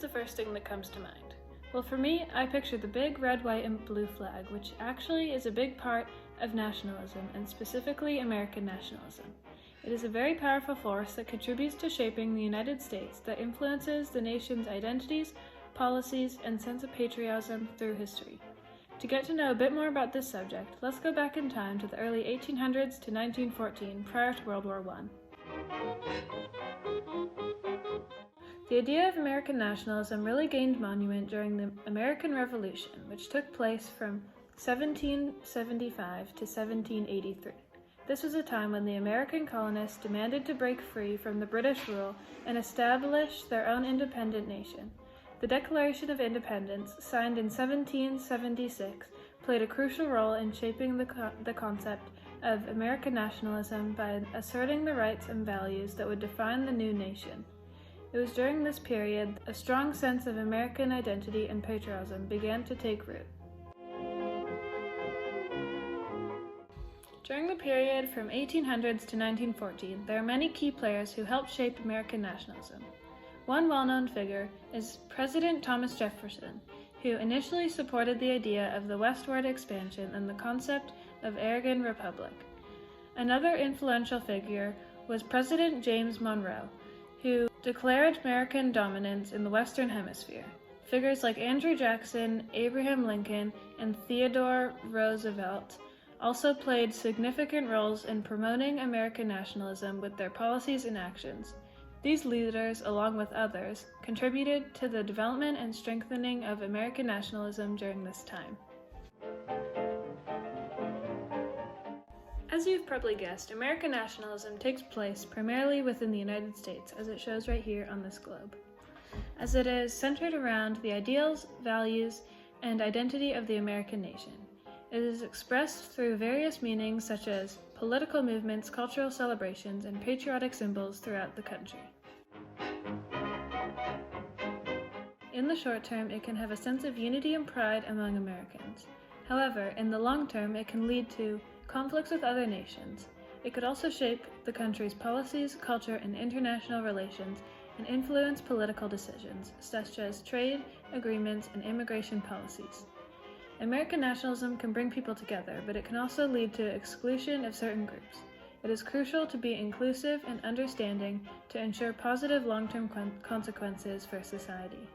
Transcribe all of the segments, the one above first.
the first thing that comes to mind? Well, for me, I picture the big red, white, and blue flag, which actually is a big part of nationalism, and specifically American nationalism. It is a very powerful force that contributes to shaping the United States, that influences the nation's identities, policies, and sense of patriotism through history. To get to know a bit more about this subject, let's go back in time to the early 1800s to 1914, prior to World War I. The idea of American nationalism really gained monument during the American Revolution, which took place from 1775 to 1783. This was a time when the American colonists demanded to break free from the British rule and establish their own independent nation. The Declaration of Independence, signed in 1776, played a crucial role in shaping the concept of American nationalism by asserting the rights and values that would define the new nation. It was during this period a strong sense of American identity and patriotism began to take root. During the period from 1800s to 1914, there are many key players who helped shape American nationalism. One well-known figure is President Thomas Jefferson, who initially supported the idea of the westward expansion and the concept of American Republic. Another influential figure was President James Monroe, who declared American dominance in the Western Hemisphere. Figures like Andrew Jackson, Abraham Lincoln, and Theodore Roosevelt also played significant roles in promoting American nationalism with their policies and actions. These leaders, along with others, contributed to the development and strengthening of American nationalism during this time. As you've probably guessed, American nationalism takes place primarily within the United States, as it shows right here on this globe, as it is centered around the ideals, values, and identity of the American nation. It is expressed through various meanings such as political movements, cultural celebrations, and patriotic symbols throughout the country. In the short term, it can have a sense of unity and pride among Americans. However, in the long term, it can lead to conflicts with other nations. It could also shape the country's policies, culture, and international relations, and influence political decisions, such as trade, agreements, and immigration policies. American nationalism can bring people together, but it can also lead to exclusion of certain groups. It is crucial to be inclusive and understanding to ensure positive long-term consequences for society.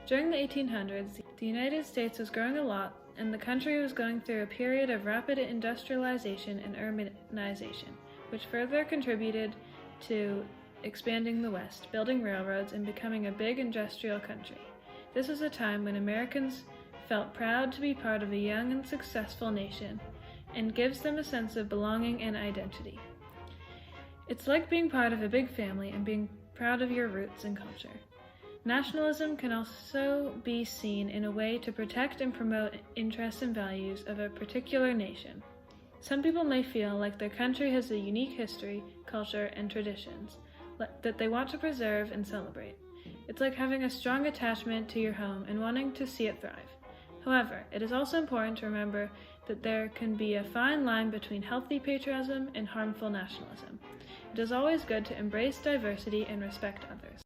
During the 1800s, the United States was growing a lot, and the country was going through a period of rapid industrialization and urbanization, which further contributed to expanding the West, building railroads, and becoming a big industrial country. This was a time when Americans felt proud to be part of a young and successful nation, and gives them a sense of belonging and identity. It's like being part of a big family and being proud of your roots and culture. Nationalism can also be seen in a way to protect and promote interests and values of a particular nation. Some people may feel like their country has a unique history, culture, and traditions that they want to preserve and celebrate. It's like having a strong attachment to your home and wanting to see it thrive. However, it is also important to remember that there can be a fine line between healthy patriotism and harmful nationalism. It is always good to embrace diversity and respect others.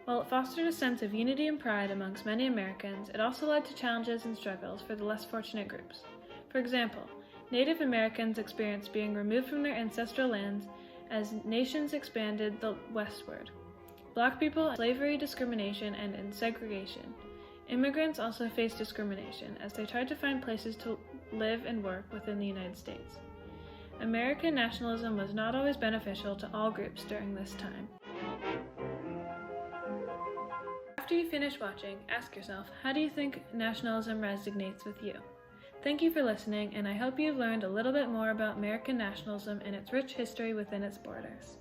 While it fostered a sense of unity and pride amongst many Americans, it also led to challenges and struggles for the less fortunate groups. For example, Native Americans experienced being removed from their ancestral lands as nations expanded westward. Black people, slavery, discrimination, and in segregation. Immigrants also faced discrimination as they tried to find places to live and work within the United States. American nationalism was not always beneficial to all groups during this time. After you finish watching, ask yourself, how do you think nationalism resonates with you? Thank you for listening, and I hope you've learned a little bit more about American nationalism and its rich history within its borders.